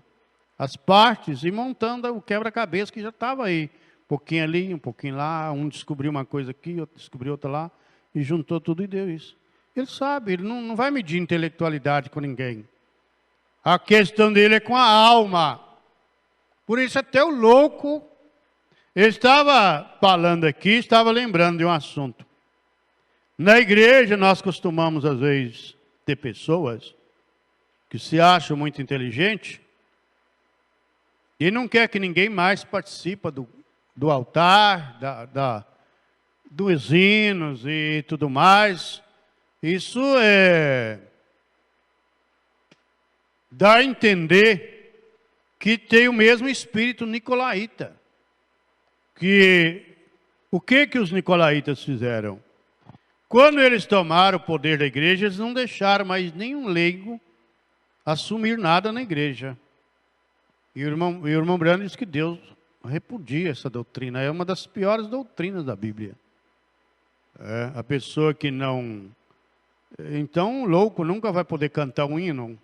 as partes e montando o quebra-cabeça que já estava aí. Um pouquinho ali, um pouquinho lá, um descobriu uma coisa aqui, outro descobriu outra lá. E juntou tudo e deu isso. Ele sabe, ele não vai medir intelectualidade com ninguém. A questão dele é com a alma. Por isso até o louco, ele estava falando aqui, estava lembrando de um assunto. Na igreja nós costumamos às vezes ter pessoas que se acham muito inteligentes e não quer que ninguém mais participe do altar, dos hinos e tudo mais. Isso dá a entender que tem o mesmo espírito nicolaíta. O que os nicolaítas fizeram? Quando eles tomaram o poder da igreja, eles não deixaram mais nenhum leigo assumir nada na igreja. E o irmão Branham diz que Deus repudia essa doutrina. É uma das piores doutrinas da Bíblia. A pessoa que não... Então, o louco nunca vai poder cantar um hino.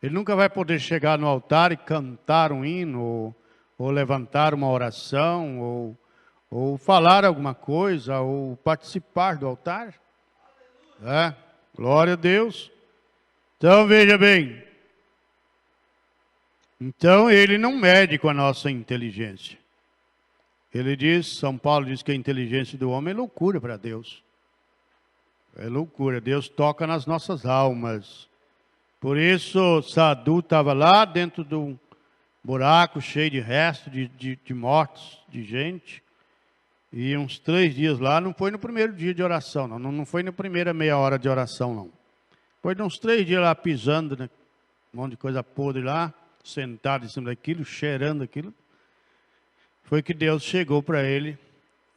Ele nunca vai poder chegar no altar e cantar um hino, ou levantar uma oração, ou falar alguma coisa, ou participar do altar. Glória a Deus. Então, veja bem. Então, ele não mede com a nossa inteligência. Ele diz, São Paulo diz que a inteligência do homem é loucura para Deus. É loucura. Deus toca nas nossas almas. Por isso, Sadhu estava lá dentro de um buraco cheio de restos de mortos. de gente. E uns 3 dias lá, não foi no primeiro dia de oração, não foi na primeira meia hora de oração, não. Foi de uns 3 dias lá pisando, né? Um monte de coisa podre lá, sentado em cima daquilo, cheirando aquilo. Foi que Deus chegou para ele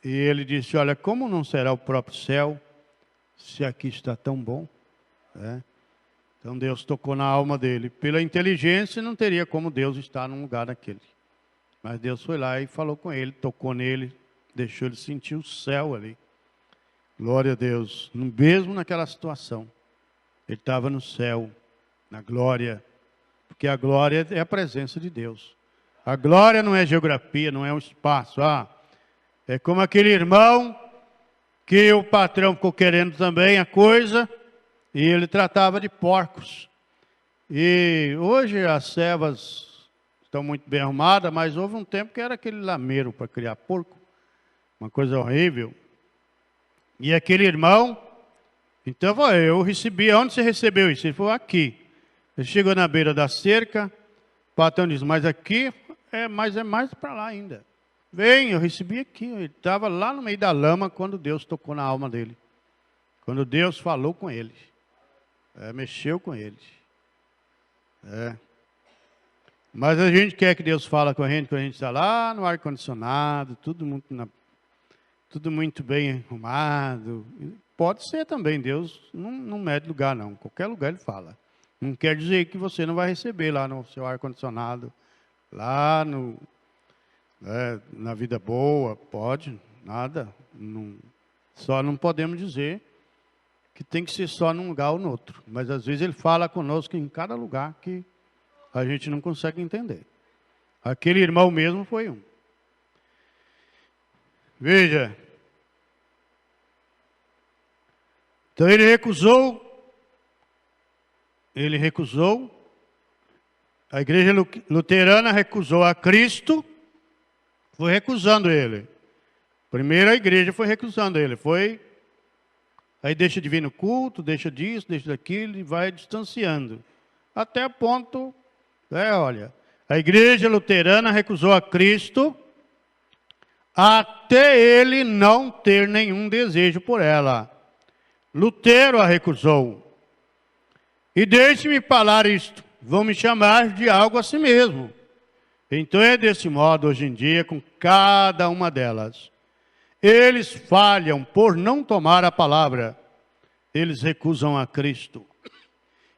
e ele disse, olha, como não será o próprio céu se aqui está tão bom? Então Deus tocou na alma dele. Pela inteligência não teria como Deus estar num lugar daquele. Mas Deus foi lá e falou com ele, tocou nele, deixou ele sentir o céu ali. Glória a Deus. Mesmo naquela situação, ele estava no céu, na glória. Porque a glória é a presença de Deus. A glória não é geografia, não é um espaço. É como aquele irmão que o patrão ficou querendo também a coisa e ele tratava de porcos. E hoje as servas estão muito bem arrumadas, mas houve um tempo que era aquele lameiro para criar porco. Uma coisa horrível. E aquele irmão, então eu recebi, onde você recebeu isso? Ele falou, aqui. Ele chegou na beira da cerca, o patrão disse, mas aqui é mais para lá ainda. Vem, eu recebi aqui. Ele estava lá no meio da lama quando Deus tocou na alma dele. Quando Deus falou com ele. Mexeu com ele. Mas a gente quer que Deus fale com a gente quando a gente está lá no ar-condicionado, tudo muito bem arrumado. Pode ser também, Deus não mede lugar não. Qualquer lugar ele fala. Não quer dizer que você não vai receber lá no seu ar-condicionado, lá na vida boa, pode, nada. Só não podemos dizer que tem que ser só num lugar ou no outro. Mas às vezes ele fala conosco em cada lugar que a gente não consegue entender. Aquele irmão mesmo foi um. Veja. Então ele recusou, a igreja luterana recusou a Cristo, foi recusando ele. Primeiro a igreja foi recusando ele, aí deixa de vir no culto, deixa disso, deixa daquilo, e vai distanciando. Até o ponto, olha, a igreja luterana recusou a Cristo, até ele não ter nenhum desejo por ela. Lutero a recusou. E deixe-me falar isto, vão me chamar de algo a si mesmo. Então é desse modo hoje em dia com cada uma delas. Eles falham por não tomar a palavra. Eles recusam a Cristo.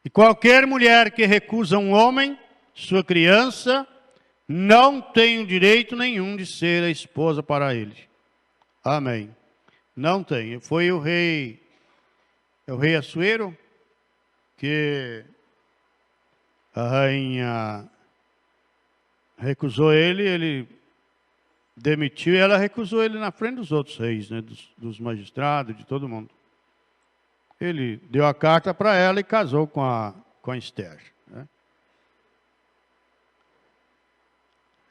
E qualquer mulher que recusa um homem, sua criança, não tem direito nenhum de ser a esposa para ele. Amém. Não tem. Foi o rei Assuero, que a rainha recusou ele demitiu e ela recusou ele na frente dos outros reis, né, dos magistrados, de todo mundo. Ele deu a carta para ela e casou com a Esther. Né?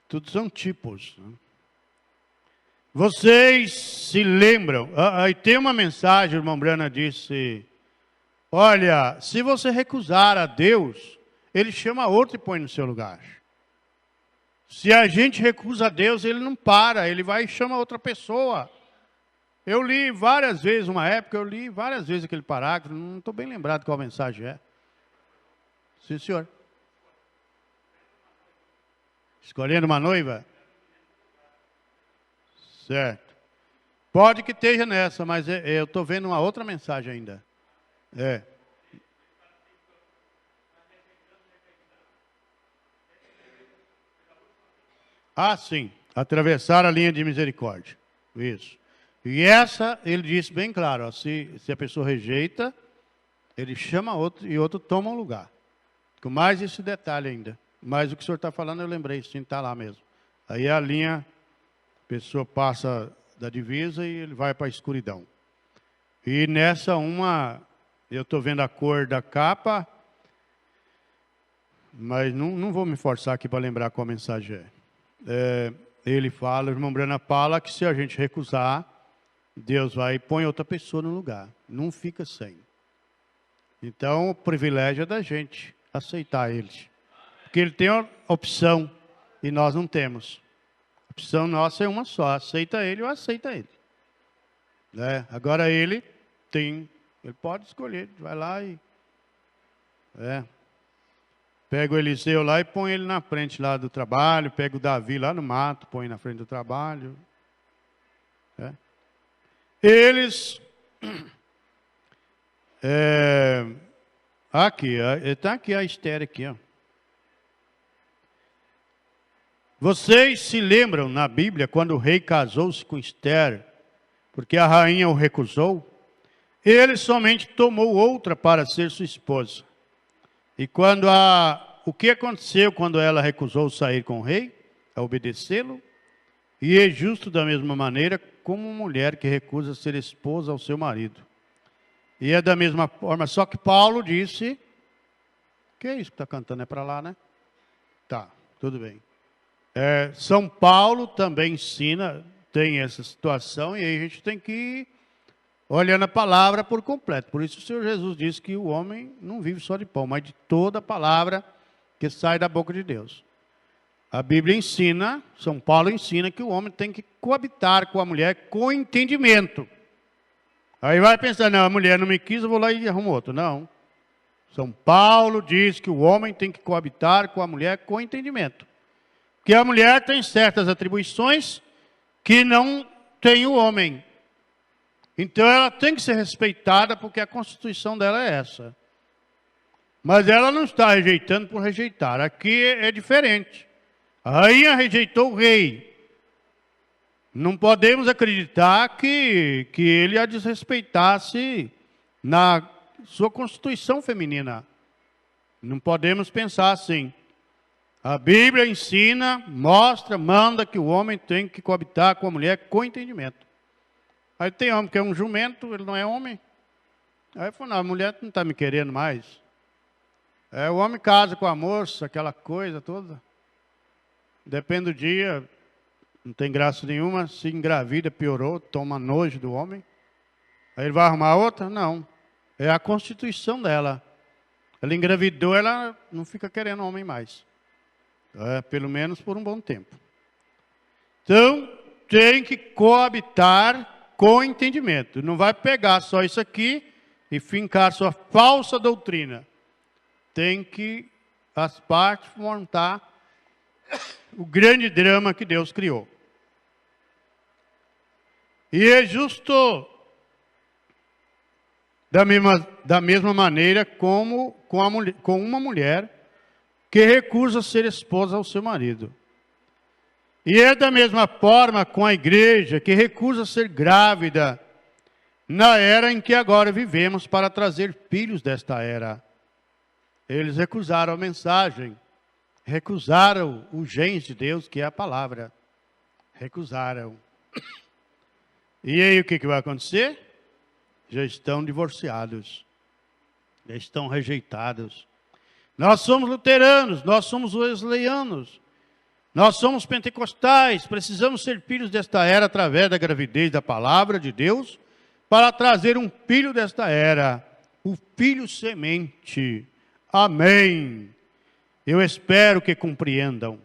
Tudo são tipos. Né? Vocês se lembram? Aí tem uma mensagem, o irmão Brana disse, olha, se você recusar a Deus, ele chama outro e põe no seu lugar. Se a gente recusa a Deus, ele não para, ele vai e chama outra pessoa. Eu li várias vezes, aquele parágrafo, não estou bem lembrado qual mensagem é. Sim, senhor. Escolhendo uma noiva? Certo. Pode que esteja nessa, mas eu estou vendo uma outra mensagem ainda. Sim. Atravessar a linha de misericórdia. Isso. E essa, ele disse bem claro, ó, se a pessoa rejeita, ele chama outro e outro toma um lugar. Com mais esse detalhe ainda. Mas o que o senhor está falando, eu lembrei, sim, está lá mesmo. Aí a linha, a pessoa passa da divisa e ele vai para a escuridão. E nessa eu estou vendo a cor da capa, mas não vou me forçar aqui para lembrar qual mensagem é. Ele fala, o irmão Brana fala que se a gente recusar, Deus vai e põe outra pessoa no lugar. Não fica sem. Então, o privilégio é da gente aceitar ele. Porque ele tem a opção e nós não temos. A opção nossa é uma só, aceita ele ou aceita ele. Agora ele pode escolher, vai lá e... Pega o Eliseu lá e põe ele na frente lá do trabalho, pega o Davi lá no mato, põe na frente do trabalho. Eles... Aqui, está aqui a Esther aqui, ó. Vocês se lembram na Bíblia quando o rei casou-se com Esther, porque a rainha o recusou? Ele somente tomou outra para ser sua esposa. E o que aconteceu quando ela recusou sair com o rei? A obedecê-lo? E é justo da mesma maneira como uma mulher que recusa ser esposa ao seu marido. E é da mesma forma, só que Paulo disse... Que é isso que está cantando? É para lá, né? Tá, tudo bem. São Paulo também ensina, tem essa situação, e aí a gente tem que ir olhando a palavra por completo. Por isso o Senhor Jesus disse que o homem não vive só de pão, mas de toda a palavra que sai da boca de Deus. A Bíblia ensina, São Paulo ensina que o homem tem que coabitar com a mulher com entendimento. Aí vai pensar, não, a mulher não me quis, eu vou lá e arrumo outro. Não. São Paulo diz que o homem tem que coabitar com a mulher com entendimento. Que a mulher tem certas atribuições que não tem o homem. Então ela tem que ser respeitada porque a constituição dela é essa. Mas ela não está rejeitando por rejeitar. Aqui é diferente. A rainha rejeitou o rei. Não podemos acreditar que ele a desrespeitasse na sua constituição feminina. Não podemos pensar assim. A Bíblia ensina, mostra, manda que o homem tem que coabitar com a mulher com entendimento. Aí tem homem que é um jumento, ele não é homem. Aí fala, não, a mulher não está me querendo mais. O homem casa com a moça, aquela coisa toda. Depende do dia, não tem graça nenhuma. Se engravida, piorou, toma nojo do homem. Aí ele vai arrumar outra? Não. É a constituição dela. Ela engravidou, ela não fica querendo homem mais. Pelo menos por um bom tempo. Então, tem que coabitar com entendimento. Não vai pegar só isso aqui e fincar sua falsa doutrina. Tem que as partes montar o grande drama que Deus criou. E é justo da mesma maneira como com uma mulher que recusa ser esposa ao seu marido. E é da mesma forma com a igreja que recusa ser grávida na era em que agora vivemos para trazer filhos desta era. Eles recusaram a mensagem, recusaram o gens de Deus, que é a palavra. Recusaram. E aí o que vai acontecer? Já estão divorciados, já estão rejeitados. Nós somos luteranos, nós somos wesleyanos, nós somos pentecostais, precisamos ser filhos desta era através da gravidez da palavra de Deus, para trazer um filho desta era, o filho semente. Amém. Eu espero que compreendam.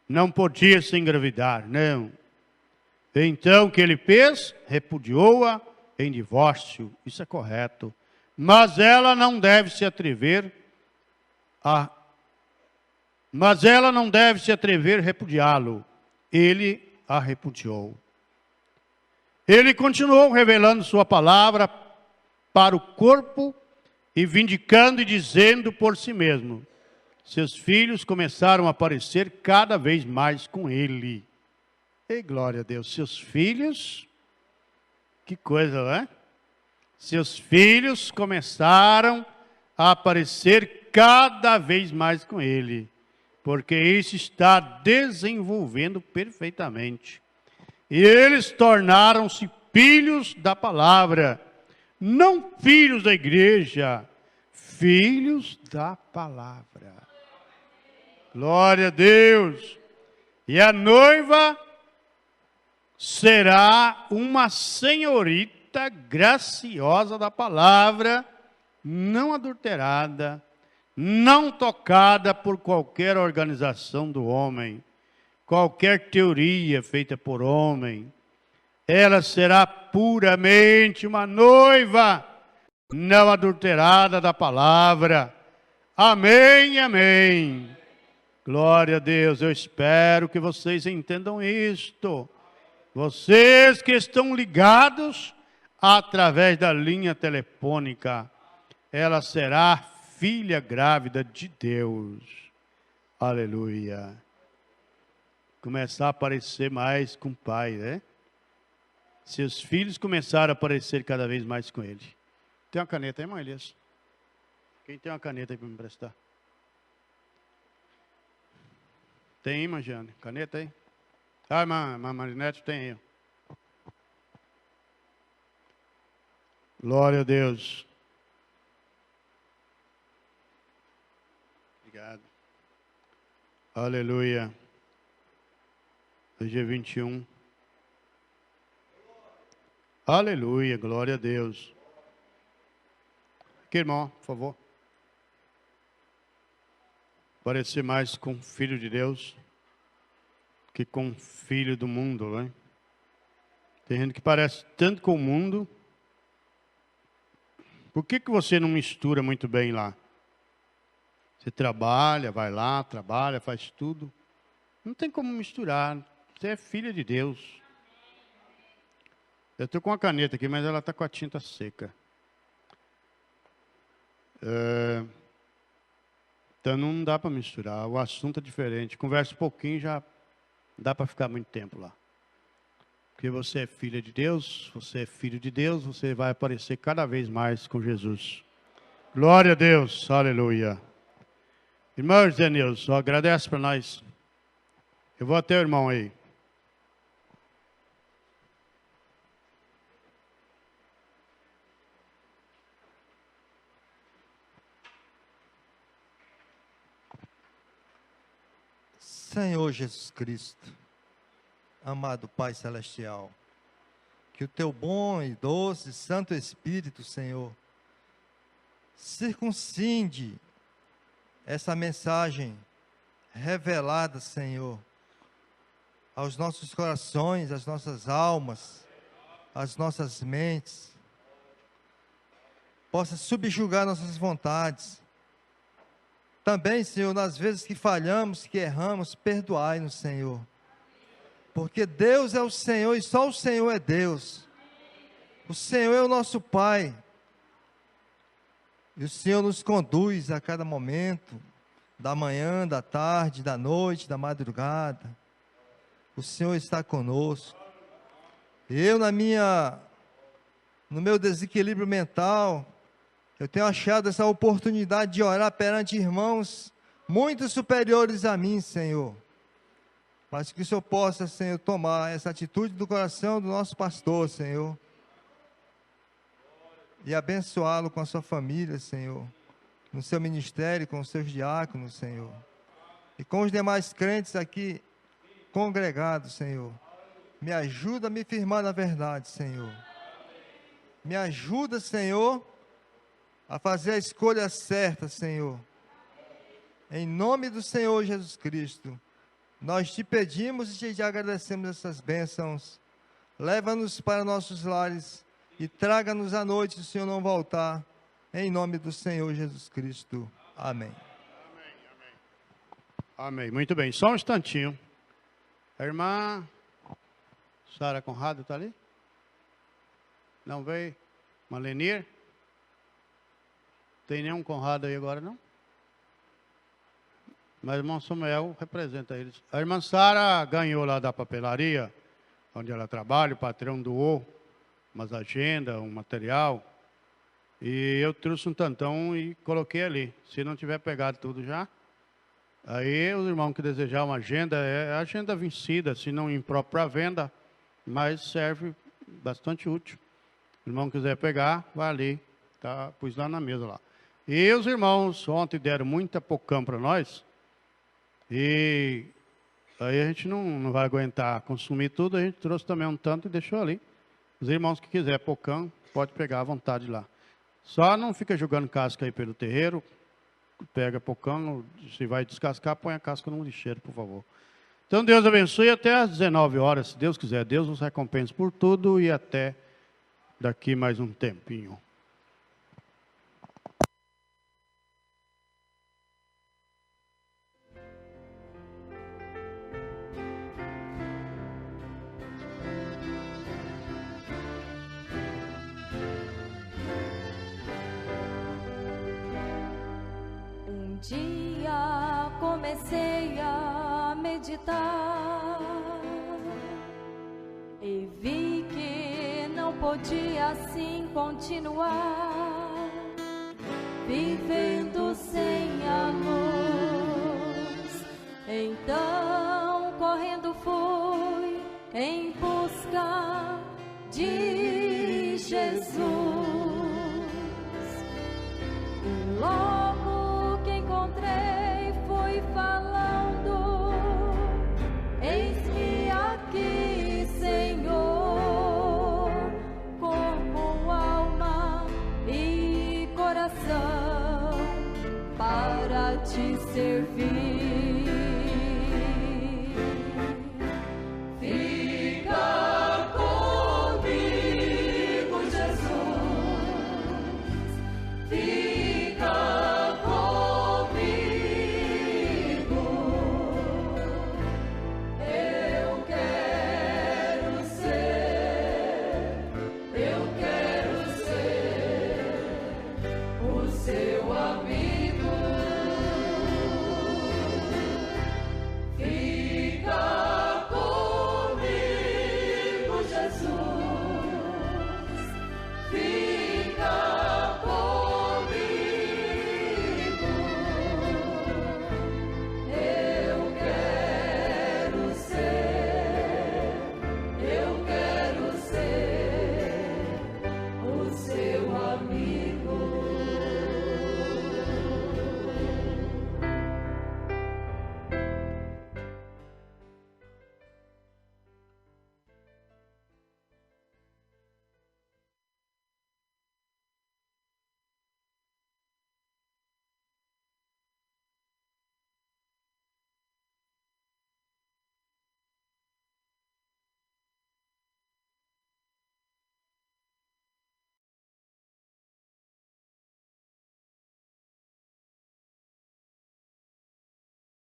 Não podia se engravidar, não. Então o que ele fez? Repudiou-a em divórcio, isso é correto. Mas ela não deve se atrever a repudiá-lo. Ele a repudiou. Ele continuou revelando sua palavra para o corpo e vindicando e dizendo por si mesmo. Seus filhos começaram a aparecer cada vez mais com ele. E glória a Deus, seus filhos, que coisa, não é? Seus filhos começaram a aparecer cada vez mais com ele, porque isso está desenvolvendo perfeitamente. E eles tornaram-se filhos da palavra, não filhos da igreja, filhos da palavra. Glória a Deus. E a noiva será uma senhorita graciosa da palavra, não adulterada, não tocada por qualquer organização do homem, qualquer teoria feita por homem. Ela será puramente uma noiva, não adulterada da palavra. Amém, amém. Glória a Deus, eu espero que vocês entendam isto. Vocês que estão ligados através da linha telefônica, ela será filha grávida de Deus. Aleluia. Começar a aparecer mais com o pai, né? Seus filhos começaram a aparecer cada vez mais com ele. Tem uma caneta aí, irmão Elias? Quem tem uma caneta aí para me emprestar? Tem, irmã Jane? Caneta aí? Ah, irmã Marinete tem aí. Glória a Deus. Obrigado. Aleluia. Hoje é 21. Aleluia, glória a Deus. Aqui, irmão, por favor. Parecer mais com o Filho de Deus que com o filho do mundo, né? Tem gente que parece tanto com o mundo. Por que você não mistura muito bem lá? Você trabalha, vai lá, trabalha, faz tudo. Não tem como misturar. Você é filha de Deus. Eu estou com a caneta aqui, mas ela está com a tinta seca. Então não dá para misturar. O assunto é diferente. Conversa um pouquinho, já dá para ficar muito tempo lá. Porque você é filha de Deus, você é filho de Deus, você vai aparecer cada vez mais com Jesus. Glória a Deus, aleluia. Irmão José Nilson, agradece para nós. Eu vou até o irmão aí. Senhor Jesus Cristo, amado Pai Celestial, que o Teu bom e doce Santo Espírito, Senhor, circuncide essa mensagem revelada, Senhor, aos nossos corações, às nossas almas, às nossas mentes, possa subjugar nossas vontades. Também, Senhor, nas vezes que falhamos, que erramos, perdoai-nos, Senhor. Porque Deus é o Senhor e só o Senhor é Deus. O Senhor é o nosso Pai. E o Senhor nos conduz a cada momento, da manhã, da tarde, da noite, da madrugada. O Senhor está conosco. Eu, no meu desequilíbrio mental, eu tenho achado essa oportunidade de orar perante irmãos muito superiores a mim, Senhor. Mas que o Senhor possa, Senhor, tomar essa atitude do coração do nosso pastor, Senhor. E abençoá-lo com a sua família, Senhor. No seu ministério, com os seus diáconos, Senhor. E com os demais crentes aqui congregados, Senhor. Me ajuda a me firmar na verdade, Senhor. Me ajuda, Senhor, a fazer a escolha certa, Senhor. Em nome do Senhor Jesus Cristo, nós te pedimos e te agradecemos essas bênçãos. Leva-nos para nossos lares e traga-nos à noite, se o Senhor não voltar. Em nome do Senhor Jesus Cristo. Amém. Amém, amém. Amém. Muito bem, só um instantinho. A irmã Sara Conrado está ali? Não veio? Malenir? Tem nenhum Conrado aí agora, não? Mas o irmão Samuel representa eles. A irmã Sara ganhou lá da papelaria, onde ela trabalha, o patrão doou umas agendas, um material. E eu trouxe um tantão e coloquei ali. Se não tiver pegado tudo já, aí os irmãos que desejar uma agenda, é agenda vencida, se não imprópria para venda, mas serve bastante útil. Se o irmão quiser pegar, vai ali, tá? Pus lá na mesa lá. E os irmãos ontem deram muita pocã para nós, e aí a gente não vai aguentar consumir tudo, a gente trouxe também um tanto e deixou ali. Os irmãos que quiser pocã, pode pegar à vontade lá. Só não fica jogando casca aí pelo terreiro, pega pocã, se vai descascar, põe a casca no lixeiro, por favor. Então Deus abençoe até às 19 horas, se Deus quiser. Deus nos recompense por tudo e até daqui mais um tempinho. Um dia comecei a meditar e vi que não podia assim continuar, vivendo sem a luz. Então, correndo fui em busca de Jesus.